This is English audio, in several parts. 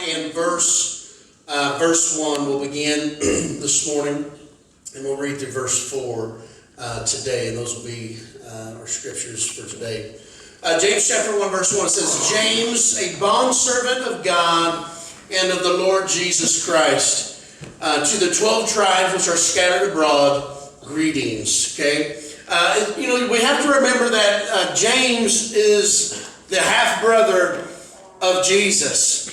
in verse 1. We'll begin this morning, and we'll read through verse 4 today, and those will be our scriptures for today. James chapter 1, verse 1, it says, James, a bondservant of God and of the Lord Jesus Christ, to the 12 tribes which are scattered abroad, greetings. Okay? We have to remember that James is the half-brother of Jesus.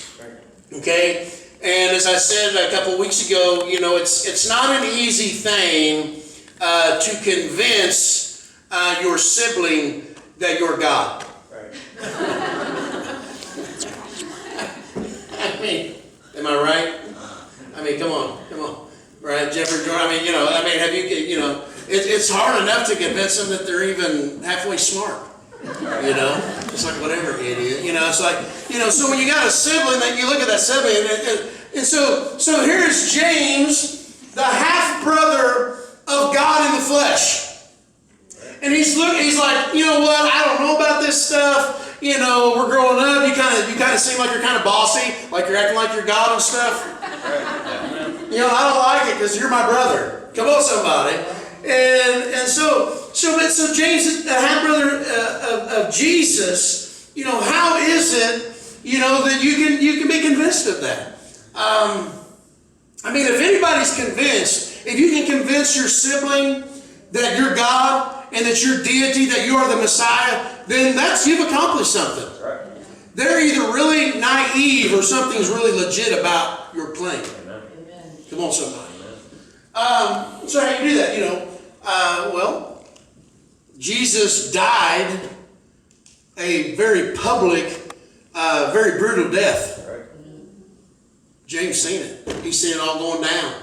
Okay? And as I said a couple weeks ago, it's not an easy thing to convince your sibling that you're God. I mean, am I right? I mean, come on. Right, Jeffrey, have you, it's hard enough to convince them that they're even halfway smart. It's like, whatever, idiot. It's like, so when you got a sibling, that you look at that sibling, and so here's James, the half-brother of God in the flesh. And he's like, you know what, I don't know about this stuff. We're growing up, you kind of seem like you're kind of bossy, like you're acting like you're God and stuff. I don't like it because you're my brother. Come on, somebody. And so James, the half-brother of Jesus, how is it, that you can be convinced of that? If anybody's convinced, if you can convince your sibling that you're God and that you're deity, that you are the Messiah, then you've accomplished something. Right. They're either really naive or something's really legit about your claim. Amen. Come on, somebody. So how do you do that? Jesus died a very public, very brutal death. Right. James seen it. He's seen it all going down.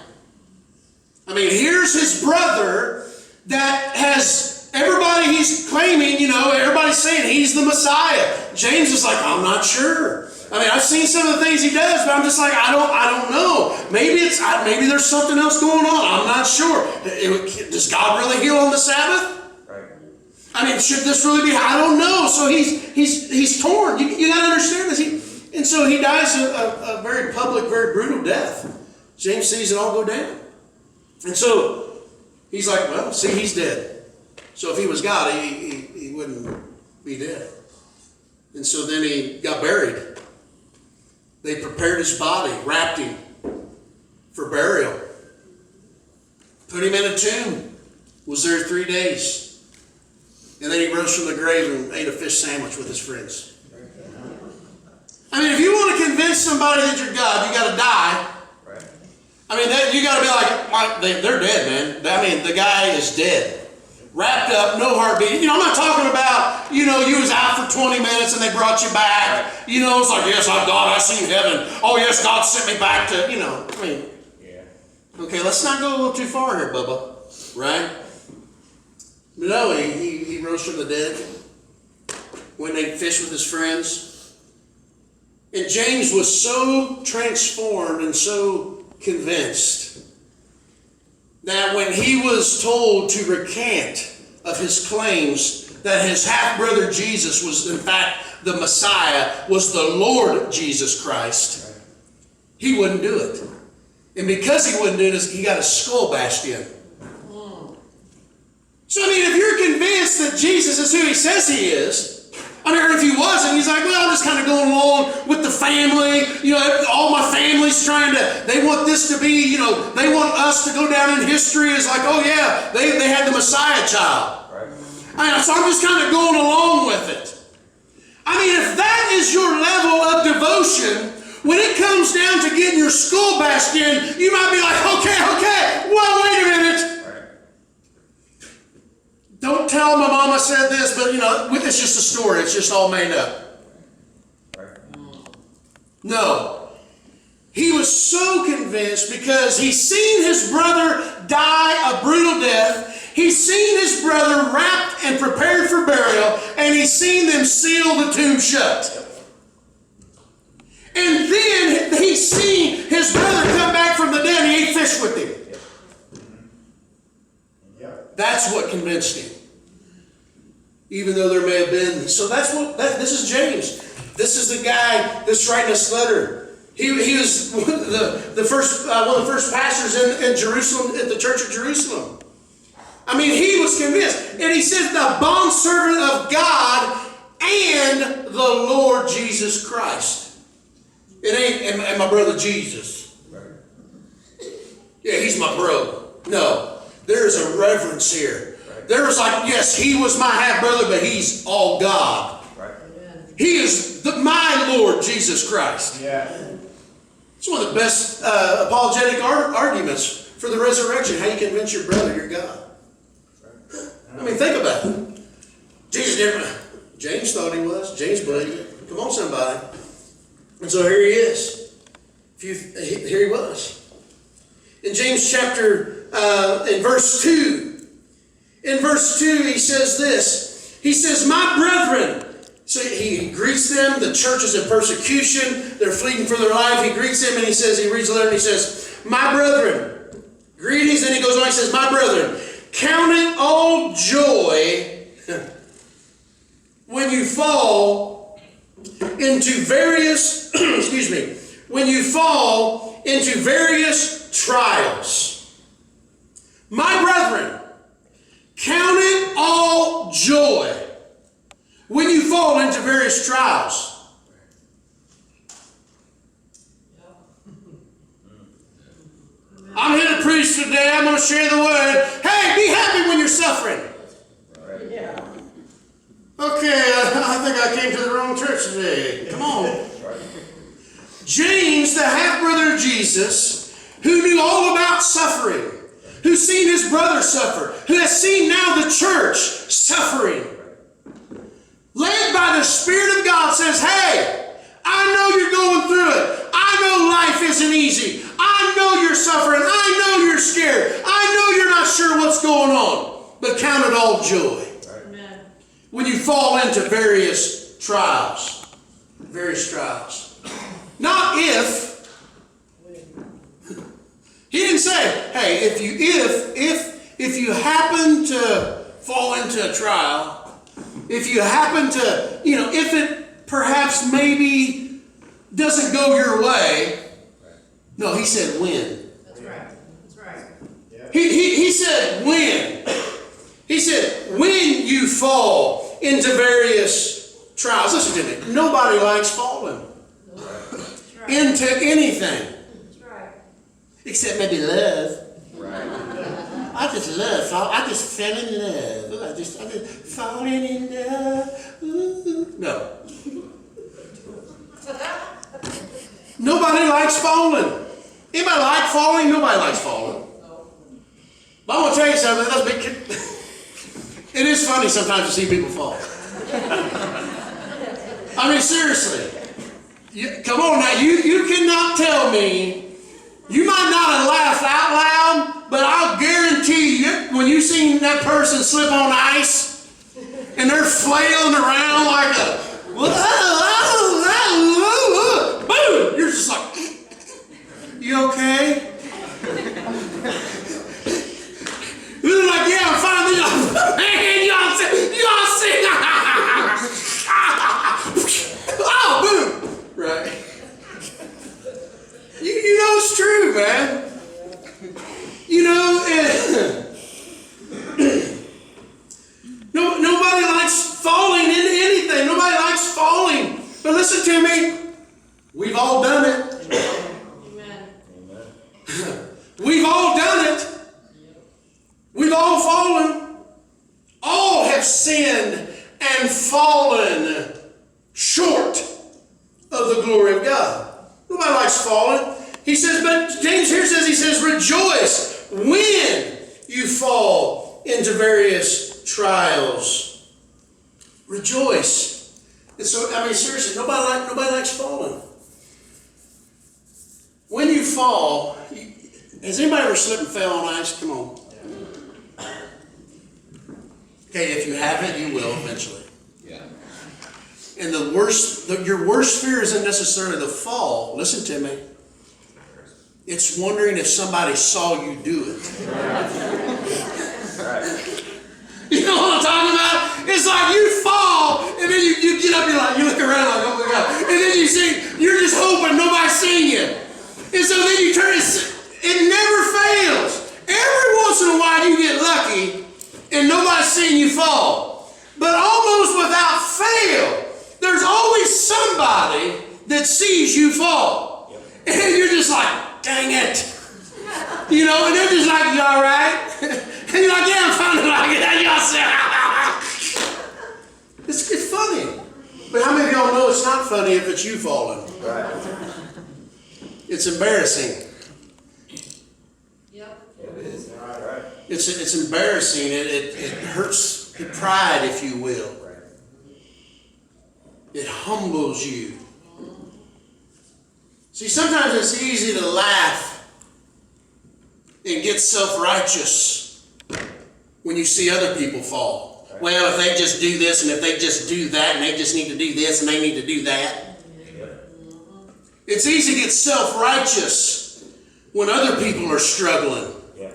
Here's his brother that has everybody he's claiming, everybody's saying he's the Messiah. James is like, I'm not sure. I've seen some of the things he does, but I'm just like, I don't know. Maybe there's something else going on. I'm not sure. Does God really heal on the Sabbath? Right. Should this really be? I don't know. So he's torn. You got to understand this. And so he dies a very public, very brutal death. James sees it all go down. And so he's like, well, see, he's dead. So if he was God, he wouldn't be dead. And so then he got buried. They prepared his body, wrapped him for burial. Put him in a tomb. Was there 3 days. And then he rose from the grave and ate a fish sandwich with his friends. If you want to convince somebody that you're God, you got to die. You got to be like, they're dead, man. The guy is dead. Wrapped up, no heartbeat. I'm not talking about, you was out for 20 minutes and they brought you back. It's like, yes, God, I see heaven. Oh, yes, God sent me back to, Yeah. Okay, let's not go a little too far here, Bubba. Right? No, he rose from the dead. Went and ate fish with his friends. And James was so transformed and so convinced that when he was told to recant of his claims that his half-brother Jesus was in fact the Messiah, was the Lord Jesus Christ, he wouldn't do it. And because he wouldn't do it, he got his skull bashed in. So if you're convinced that Jesus is who he says he is, or if he wasn't, he's like, well, I'm just kind of going along with the family. All my family's they want this to be, they want us to go down in history as like, oh yeah, they had the Messiah child. Right. So I'm just kind of going along with it. If that is your level of devotion, when it comes down to getting your skull bashed in, you might be like, okay, well, wait a minute. Don't tell my mama said this, but it's just a story. It's just all made up. No. He was so convinced because he's seen his brother die a brutal death. He's seen his brother wrapped and prepared for burial, and he's seen them seal the tomb shut. And then he's seen his brother come back from the dead and he ate fish with him. That's what convinced him. Even though there may have been. So this is James. This is the guy that's writing this letter. He was one of the first pastors in Jerusalem, at the Church of Jerusalem. I mean, he was convinced. And he says, the bondservant of God and the Lord Jesus Christ. It ain't, and my brother Jesus. Yeah, he's my bro. No, there's a reverence here. There was like, yes, he was my half-brother, but he's all God. He is my Lord Jesus Christ. Yeah. It's one of the best apologetic arguments for the resurrection. How you convince your brother you're God. I mean, think about it. Jesus didn't. James thought he was. James believed it. Come on, somebody. And so here he is. Here he was. In James chapter, in verse 2. In verse 2, he says this. He says, my brethren. So he greets them. The church is in persecution. They're fleeing for their life. He greets them and he says, he reads the letter and he says, my brethren, greetings. And he goes on, he says, my brethren, count it all joy when you fall into various, when you fall into various trials. My brethren, count it all joy when you fall into various trials. I'm here to preach today. I'm going to share the word. Hey, be happy when you're suffering. Yeah. Okay, I think I came to the wrong church today. Come on. James, the half-brother of Jesus, who knew all about suffering, who's seen his brother suffer, who has seen now the church suffering, led by the Spirit of God, says, hey, I know you're going through it. I know life isn't easy. I know you're suffering. I know you're scared. I know you're not sure what's going on. But count it all joy. Amen. When you fall into various trials. Various trials. Not if. He didn't say, hey, if you happen to fall into a trial, if you happen to, if it perhaps maybe doesn't go your way. No, he said when. That's right. That's right. Yeah. He said when. He said when you fall into various trials. Listen to me. Nobody likes falling into anything. That's right. Except maybe love. Right. I just love. I just fell in love. I just falling in love. Ooh. No. Nobody likes falling. Anybody like falling? Nobody likes falling. But I'm going to tell you something. It is funny sometimes to see people fall. I mean, seriously. Come on now. You cannot tell me. You might not have laughed out loud, but I'll guarantee you, when you seen that person slip on ice and they're flailing around like a boom! You're just like, you okay? You're like, yeah, I'm fine. Man, y'all see. Oh, boom! Right. You know it's true, man. Nobody likes falling into anything. Nobody likes falling. But listen to me. We've all done it. Amen. We've all done it. We've all fallen. All have sinned and fallen short of the glory of God. Nobody likes falling. He says, but James here says, he says, rejoice when you fall into various trials. Rejoice. And so, I mean, seriously, nobody likes falling. When you fall, has anybody ever slipped and fell on ice? Come on. Okay, if you haven't, you will eventually. Yeah. And your worst fear isn't necessarily the fall. Listen to me. It's wondering if somebody saw you do it. Right. You know what I'm talking about? It's like you fall, and then you get up, you look around like, oh my God. And then you see You're just hoping nobody's seen you. And so then you turn it never fails. Every once in a while you get lucky and nobody's seen you fall. But almost without fail, there's always somebody that sees you fall. And you're just like, dang it. You know, and they're just like, you all right? And you're like, yeah, I'm fine. Like that. Y'all say, it's funny. But how many of y'all know it's not funny if it's you falling? Right. It's embarrassing. Yep. It is. Right. It's embarrassing. It hurts your pride, if you will. It humbles you. See, sometimes it's easy to laugh and get self-righteous when you see other people fall. Right. Well, if they just do this and if they just do that and they just need to do this and they need to do that. Yep. It's easy to get self-righteous when other people are struggling. Yep.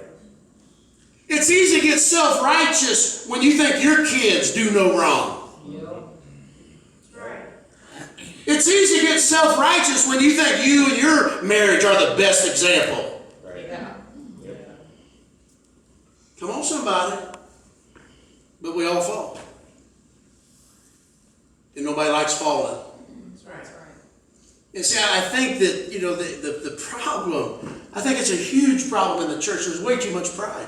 It's easy to get self-righteous when you think your kids do no wrong. It's easy to get self-righteous when you think you and your marriage are the best example. Right. Yeah. Come on, somebody. But we all fall. And nobody likes falling. That's right. And see, I think that, you know, the problem, I think it's a huge problem in the church. There's way too much pride.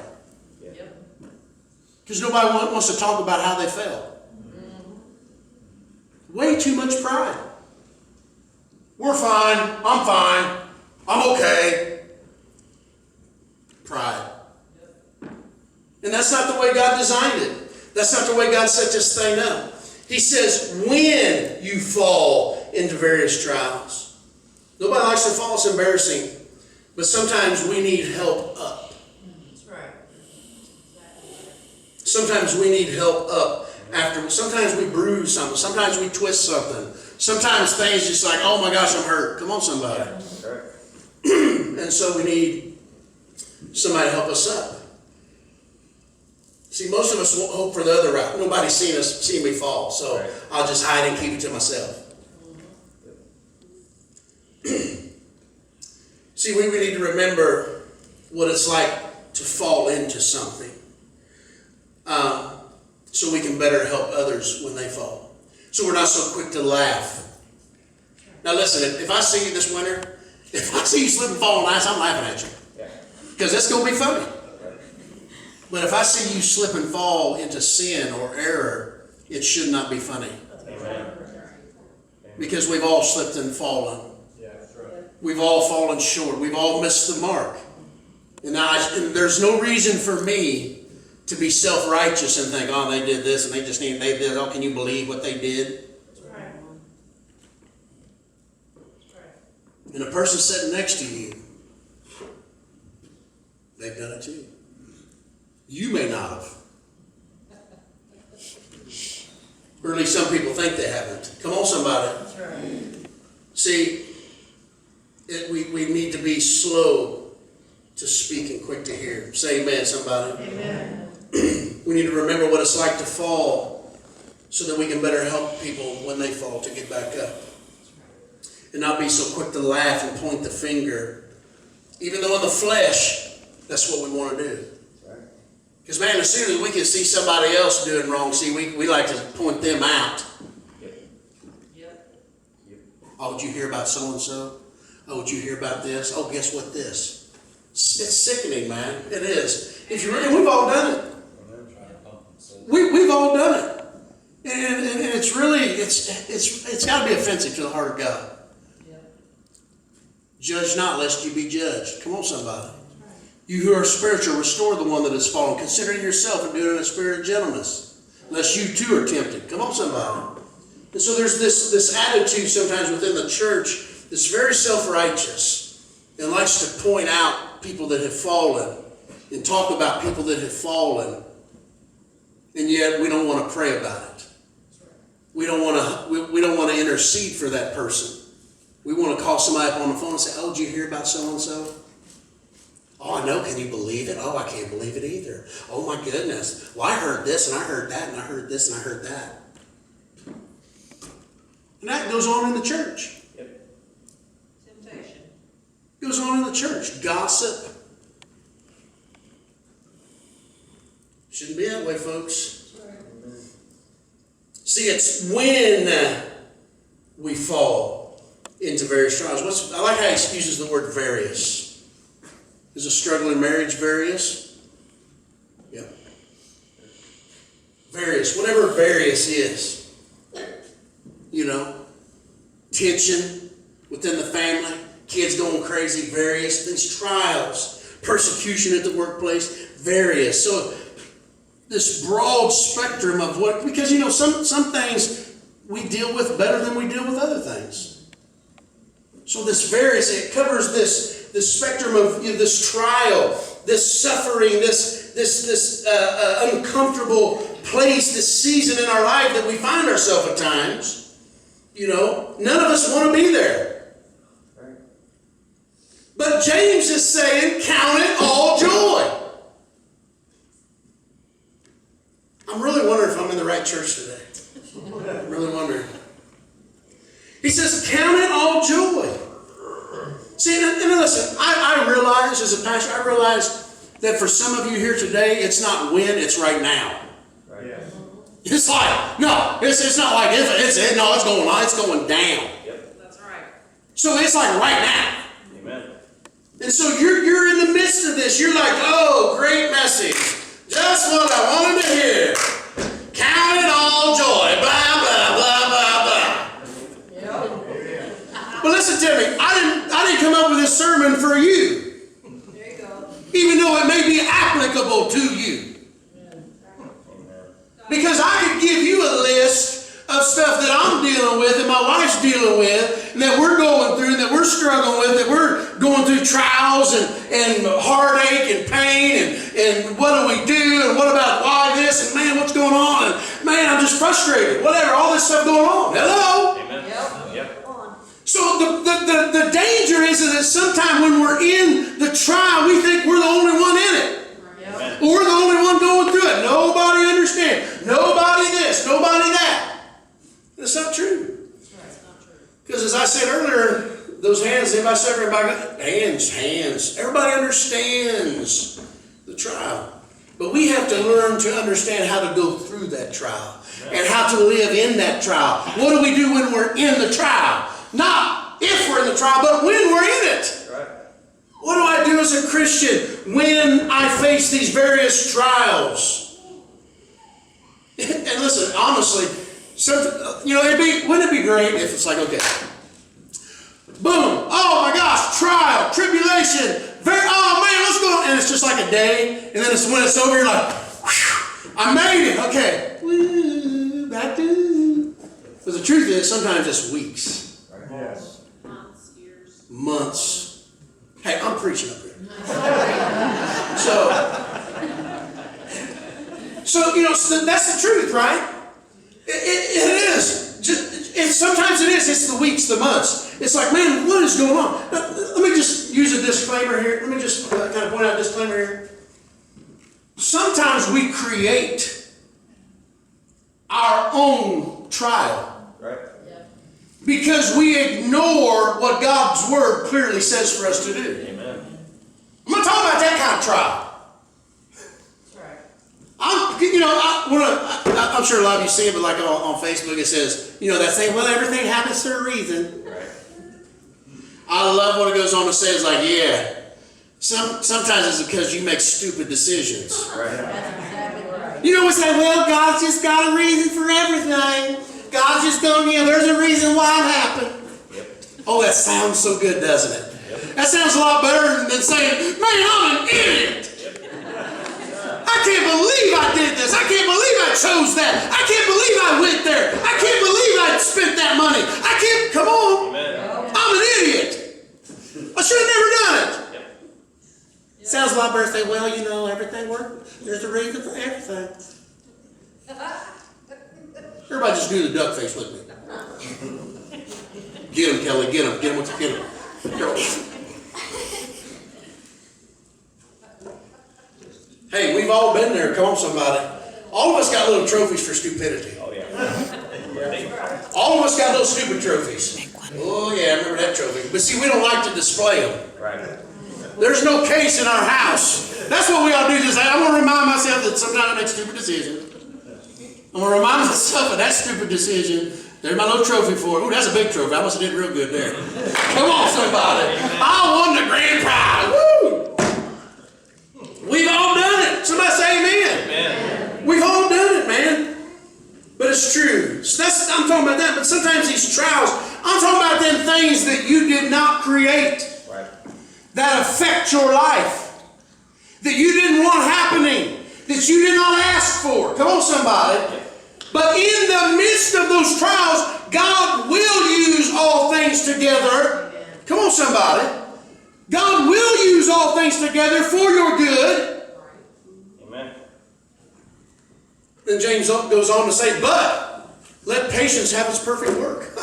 Because nobody wants to talk about how they fell. Way too much pride. We're fine. I'm fine. I'm okay. Pride. And that's not the way God designed it. That's not the way God set this thing up. He says, when you fall into various trials. Nobody likes to fall. It's embarrassing. But sometimes we need help up. That's right. Sometimes we need help up. Sometimes we bruise something. Sometimes we twist something. Sometimes things just like, oh my gosh, I'm hurt. Come on, somebody. Yeah. And so we need somebody to help us up. See, most of us won't hope for the other route. Nobody's seen me fall, so right. I'll just hide and keep it to myself. See, we need to remember what it's like to fall into something. So we can better help others when they fall. So we're not so quick to laugh. Now listen, if I see you this winter, if I see you slip and fall on ice, I'm laughing at you. Because it's going to be funny. But if I see you slip and fall into sin or error, it should not be funny. Amen. Because we've all slipped and fallen. We've all fallen short. We've all missed the mark. And there's no reason for me to be self-righteous and think, oh, they did this and they did, oh, can you believe what they did? That's right. And the person sitting next to you, they've done it too. You may not have. Or at least some people think they haven't. Come on, somebody. That's right. See, we need to be slow to speak and quick to hear. Say amen, somebody. Amen. We need to remember what it's like to fall so that we can better help people when they fall to get back up. And not be so quick to laugh and point the finger. Even though in the flesh, that's what we want to do. Because, man, as soon as we can see somebody else doing wrong, see, we like to point them out. Yep. Oh, did you hear about so-and-so? Oh, did you hear about this? Oh, guess what this? It's sickening, man. It is. If you really, we've all done it. We've all done it. And it's really, it's got to be offensive to the heart of God. Judge not, lest you be judged. Come on, somebody. You who are spiritual, restore the one that has fallen. Consider yourself and do it in a spirit of gentleness, lest you too are tempted. Come on, somebody. And so there's this attitude sometimes within the church that's very self-righteous and likes to point out people that have fallen and talk about people that have fallen, and yet we don't want to pray about it. We don't want to intercede for that person. We want to call somebody up on the phone and say, oh, did you hear about so-and-so? Oh, I know. Can you believe it? Oh, I can't believe it either. Oh, my goodness. Well, I heard this, and I heard that, and I heard this, and I heard that. And that goes on in the church. Yep. church. Gossip. Shouldn't be that way, folks. See, it's when we fall into various trials. I like how he uses the word various. Is a struggling marriage various? Yeah. Various. Whatever various is. You know. Tension within the family. Kids going crazy. Various. These trials. Persecution at the workplace. Various. So this broad spectrum of what, because you know, some things we deal with better than we deal with other things. So this various, it covers this spectrum of this trial, this suffering, this uncomfortable place, this season in our life that we find ourselves at times. You know, none of us want to be there. But James is saying, count it all joy. I'm really wondering if I'm in the right church today. I'm really wondering. He says, count it all joy. See, and listen, I realize as a pastor, I realize that for some of you here today, it's not when, it's right now. Right. Yeah. It's like, no, it's not like, it's going down. Yep. That's right. So it's like right now. Amen. And so you're in the midst of this. You're like, oh, great message. Just what I wanted to hear. Count it all joy. Blah, blah, blah, blah, blah. Yep. But listen to me. I didn't come up with this sermon for you. There you go. Even though it may be applicable to you. Because I could give you a list of stuff that I'm dealing with and my wife's dealing with and that we're going through, that we're struggling with, that we're going through trials and heartache and pain and what do we do and what about why this and man, what's going on? And man, I'm just frustrated. Whatever, all this stuff going on. Hello? Amen. Yep. So the danger is that sometimes when we're in the trial, we think we're the only one in it. Yep. Or we're the only one going through it. Nobody understands. Nobody this, nobody that. That's not true. That's not true. Because as I said earlier, those hands, anybody say everybody? Hands. Everybody understands the trial. But we have to learn to understand how to go through that trial. And how to live in that trial. What do we do when we're in the trial? Not if we're in the trial, but when we're in it. Right. What do I do as a Christian when I face these various trials? And listen, honestly, wouldn't it be great if it's like, okay, boom, oh my gosh, trial, tribulation, oh man, what's going on? And it's just like a day, and then when it's over, you're like, whew, I made it, okay. Woo, back to. Because the truth is, sometimes it's weeks. Yes. Months, years. Months. Hey, I'm preaching up here. So that's the truth, right? It is. Sometimes it is. It's the weeks, the months. It's like, man, what is going on? Now, let me just use a disclaimer here. Let me just kind of point out a disclaimer here. Sometimes we create our own trial. Right. Because we ignore what God's Word clearly says for us to do. Amen. I'm not talking about that kind of trial. I'm sure a lot of you see it, but like on Facebook it says, that saying, well, everything happens for a reason. Right. I love what it goes on to say. It's like, yeah, sometimes it's because you make stupid decisions. Right. We say, well, God's just got a reason for everything. God's just going, there's a reason why it happened. Yep. Oh, that sounds so good, doesn't it? Yep. That sounds a lot better than saying, man, I'm an idiot. I can't believe I did this. I can't believe I chose that. I can't believe I went there. I can't believe I spent that money. Come on. Amen. I'm an idiot. I should have never done it. Yep. Sounds a lot better to say, well, everything worked. There's a reason for everything. Everybody just do the duck face with me. Get him, Kelly. Get him. Get him. Hey, we've all been there. Come on, somebody. All of us got little trophies for stupidity. Oh, yeah. All of us got little stupid trophies. Oh, yeah, I remember that trophy. But see, we don't like to display them. Right. There's no case in our house. That's what we ought to do. Just I'm going to remind myself that sometimes I make stupid decisions. I'm going to remind myself of that stupid decision. There's my little trophy for it. Ooh, that's a big trophy. I must have did real good there. Come on, somebody. I won the grand prize. Woo! We've all done it. Somebody say amen. Amen. We've all done it, man. But it's true. So I'm talking about that. But sometimes these trials, I'm talking about them things that you did not create. Right. That affect your life. That you didn't want happening. That you did not ask for. Come on, somebody. But in the midst of those trials, God will use all things together. Come on, somebody. God will use all things together for your good. Amen. Then James goes on to say, but let patience have its perfect work.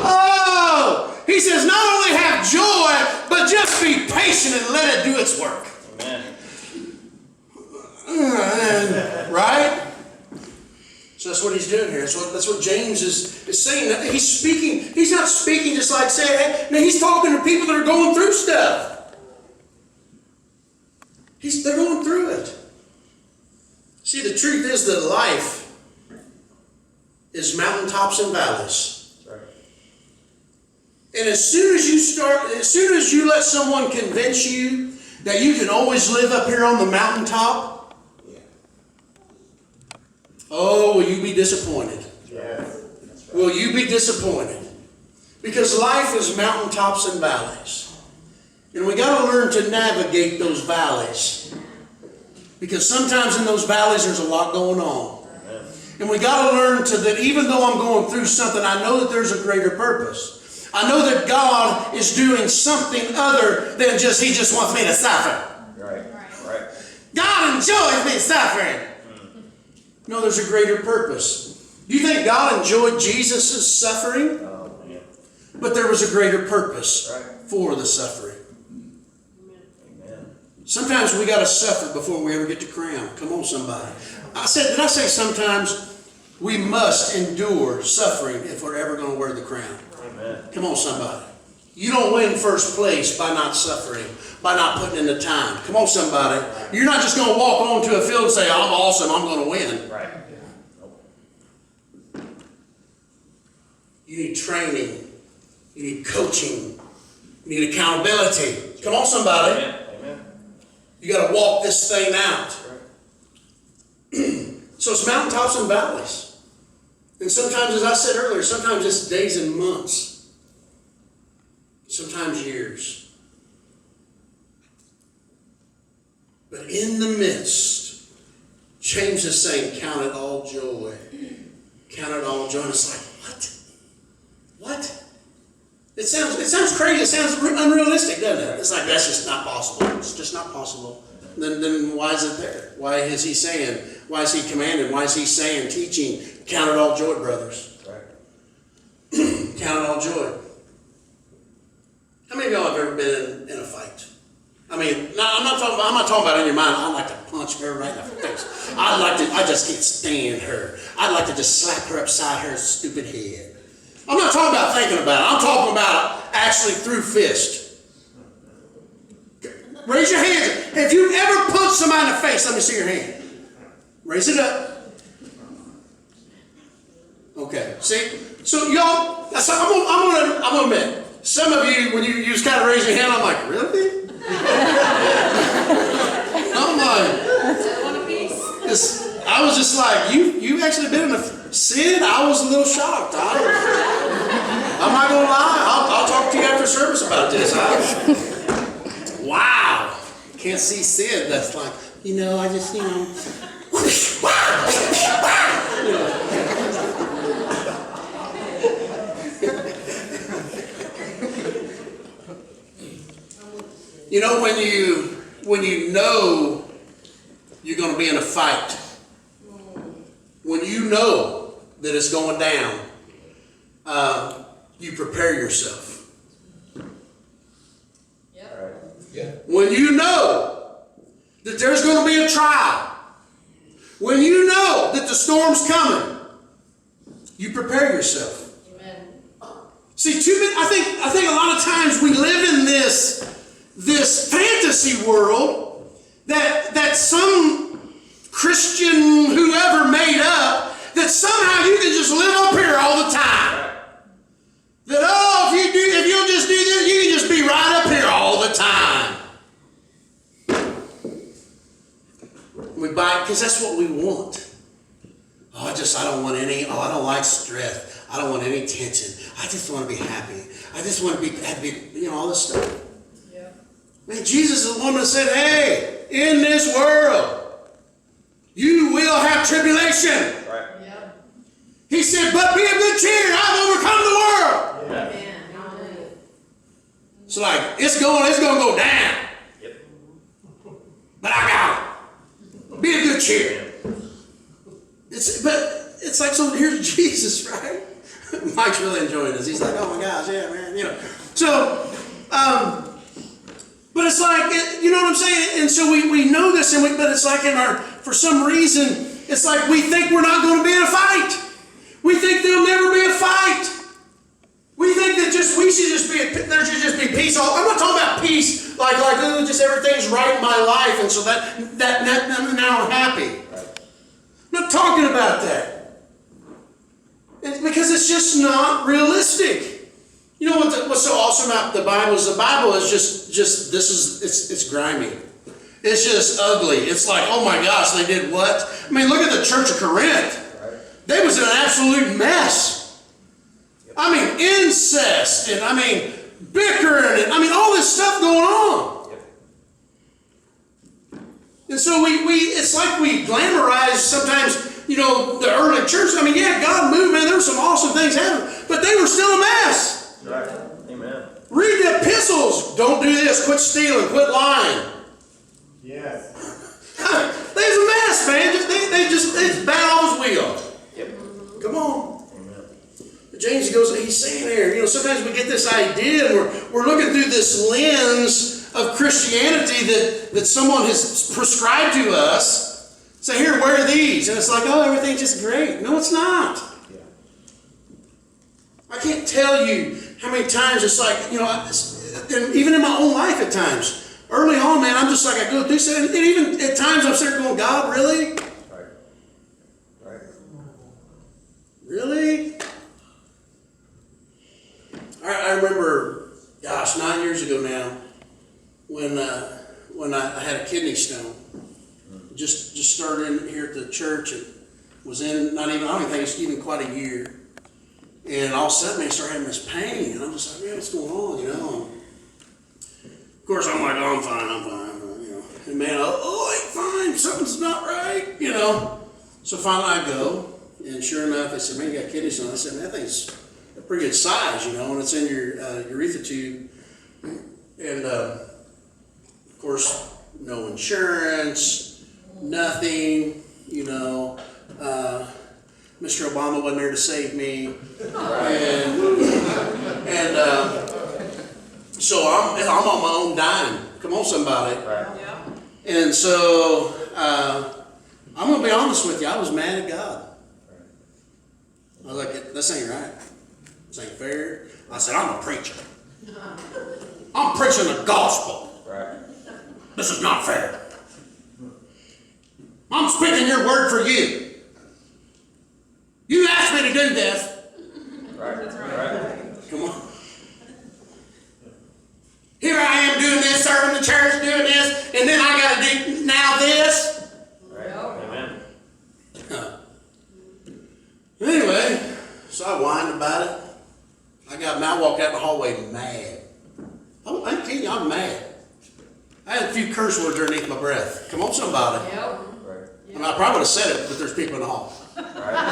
Oh! He says, not only have joy, but just be patient and let it do its work. Amen. Right? So that's what he's doing here. That's what James is saying. He's speaking. He's not speaking just like saying, hey, no, he's talking to people that are going through stuff. They're going through it. See, the truth is that life is mountaintops and valleys. Right. And as soon as you let someone convince you that you can always live up here on the mountaintop, oh, will you be disappointed? Yeah. Right. Will you be disappointed? Because life is mountaintops and valleys. And we got to learn to navigate those valleys. Because sometimes in those valleys there's a lot going on. Amen. And we got to learn that even though I'm going through something, I know that there's a greater purpose. I know that God is doing something other than He just wants me to suffer. Right. Right. God enjoys me suffering. No, there's a greater purpose. Do you think God enjoyed Jesus' suffering? Oh, yeah. But there was a greater purpose right. for the suffering. Amen. Sometimes we got to suffer before we ever get to crown. Come on, somebody. Did I say sometimes we must endure suffering if we're ever going to wear the crown? Amen. Come on, somebody. You don't win first place by not suffering, by not putting in the time. Come on, somebody. You're not just going to walk onto a field and say, I'm awesome, I'm going to win. Right. You need training. You need coaching. You need accountability. Come on, somebody. Amen. You got to walk this thing out. Right. So it's mountaintops and valleys. And sometimes, as I said earlier, sometimes it's days and months. Sometimes years. But in the midst, James is saying, count it all joy. Count it all joy. And it's like, what? It sounds crazy. It sounds unrealistic, doesn't it? It's like, that's just not possible. It's just not possible. Then why is it there? Why is he saying, why is he commanding, why is he saying, teaching, count it all joy, brothers? Right. Count it all joy. How many of y'all have ever been in a fight? I mean, I'm not talking about in your mind. I'd like to punch her right in the face. I just can't stand her. I'd like to just slap her upside her stupid head. I'm not talking about thinking about it. I'm talking about actually through fist. Raise your hands. If you've ever punched somebody in the face, let me see your hand. Raise it up. Okay. See? So y'all, I'm gonna admit. Some of you, when you just kind of raise your hand, I'm like, really? I'm like, I was just like, you actually been in a sin? I was a little shocked. I'm not going to lie. I'll talk to you after service about this. Wow. Can't see sin. That's like, I just, when you know you're going to be in a fight, when you know that it's going down, you prepare yourself. Yep. Yeah. When you know that there's going to be a trial, when you know that the storm's coming, you prepare yourself. Amen. See, I think a lot of times we live in this this fantasy world that some Christian whoever made up, that somehow you can just live up here all the time. That, oh, if you'll just do this, you can just be right up here all the time. We buy it because that's what we want. Oh, I don't want any, I don't like stress. I don't want any tension. I just want to be happy. I just want to be happy, all this stuff. Yeah. Man, Jesus is the one that said, hey, in this world, you will have tribulation. Right. Yeah. He said, but be of good cheer. I've overcome the world. Yeah. Amen. So like, it's going to go down. Yep. But I got it. Be of good cheer. It's like, so here's Jesus, right? Mike's really enjoying this. He's like, oh my gosh, yeah, man, So, but it's like, you know what I'm saying? And so we know this, but it's like for some reason, it's like we think we're not going to be in a fight. We think there'll never be a fight. We think that there should just be peace. I'm not talking about peace like oh, just everything's right in my life, and so that now I'm happy. I'm not talking about that. Because it's just not realistic. You know what's so awesome about the Bible is it's grimy. It's just ugly. It's like, oh my gosh, they did what? I mean, look at the Church of Corinth. They was in an absolute mess. I mean, incest, and bickering, and all this stuff going on. And so it's like we glamorize sometimes, the early church. God moved, man. There were some awesome things happening, but they were still a mess. Right. Amen. Read the epistles. Don't do this. Quit stealing. Quit lying. Yes. There's a mess, man. They bad off his wheel. Yep. Come on. Amen. James he's saying here, sometimes we get this idea and we're looking through this lens of Christianity that someone has prescribed to us. Say, here, wear these. And it's like, oh, everything's just great. No, it's not. Yeah. I can't tell you how many times it's like, and even in my own life at times, early on, man, I'm just like, I go through something, and even at times I'm sitting going, God, really? Right. Really? I remember, 9 years ago now, when I had a kidney stone. Just started in here at the church and was in, I don't even think it's even quite a year. And all of a sudden, I started having this pain. And I'm just like, man, what's going on, Of course, I'm like, oh, I'm fine. And man, I ain't fine. Something's not right, So finally I go, and sure enough, they said, man, you got kidney stone. I said, man, that thing's a pretty good size, and it's in your urethra tube. And, of course, no insurance. Nothing, Mr. Obama wasn't there to save me, and so I'm on my own dime. Come on, somebody. Right. Yeah. And so I'm gonna be honest with you. I was mad at God. I was like, this ain't right. This ain't fair. I said, I'm a preacher. I'm preaching the gospel. Right. This is not fair. I'm speaking your word for you. You asked me to do this. Right. Come on. Here I am doing this, serving the church, doing this, and then I got to do now this. Right. Amen. Anyway, so I whined about it. I walked out the hallway mad. I'm kidding you, I'm mad. I had a few curse words underneath my breath. Come on, somebody. Yep. I probably would have said it, but there's people in the hall. Right.